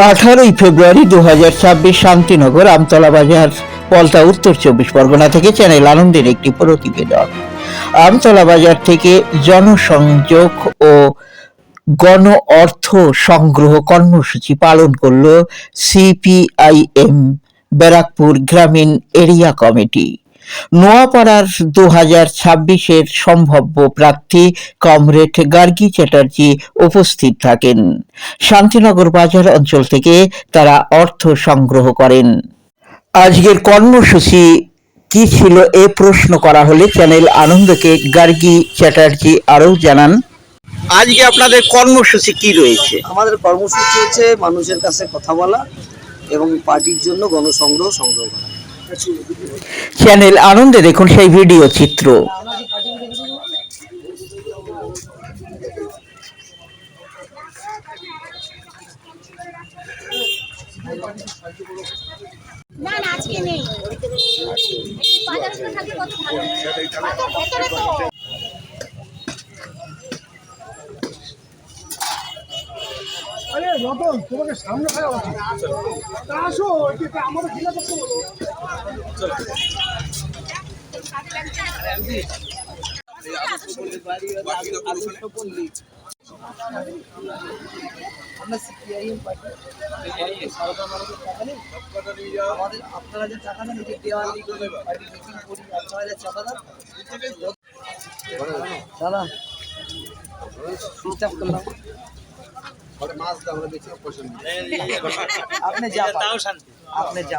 18ই ফেব্রুয়ারি 2026 শান্তিনগর আমতলা বাজার পলতা উত্তর 24 পরগনা থেকে চ্যানেল আনন্দের একটি প্রতিবেদন। আমতলা বাজার থেকে জনসংযোগ ও গণ অর্থ সংগ্রহ কর্মসূচি পালন করল সিপিআইএম ব্যারাকপুর গ্রামীণ এরিয়া কমিটি। নোয়াপাড়ার 2026-এর সম্ভাব্য প্রার্থী কমরেড গার্গী চ্যাটার্জি উপস্থিত থাকেন। শান্তিনগর বাজার অঞ্চল থেকে তারা অর্থ সংগ্রহ করেন। আজকের কর্মসূচি কি ছিল এ প্রশ্ন করা হলে চ্যানেল আনন্দকে গার্গী চ্যাটার্জি আরও জানান, আজকে আপনাদের কর্মসূচি কি রয়েছে? আমাদের কর্মসূচি হচ্ছে মানুষের কাছে কথা বলা এবং পার্টির জন্য গণসংগ্রহ করা। চ্যানেল আনন্দে দেখুন সেই ভিডিও চিত্র। না না আজকে নেই, বাজারে থাকলে কত ভালো। বাজার ভেতরে তো আরে রতন, তোমাকে সামনে খাওয়া উচিত। আসো, এটা আমাদের খেলা করতে বলো। আমরা সিপিআইএম পার্টি সারদা মানুষের টাকা নেই, আমাদের আপনারা যে টাকা নেন যে দেওয়ালি করি, পার্টি মিটিং করি, আপনারা যে চাঁদা দেন দাদা ডিস্টার্ব করলাম। আপনি যা আপনি যা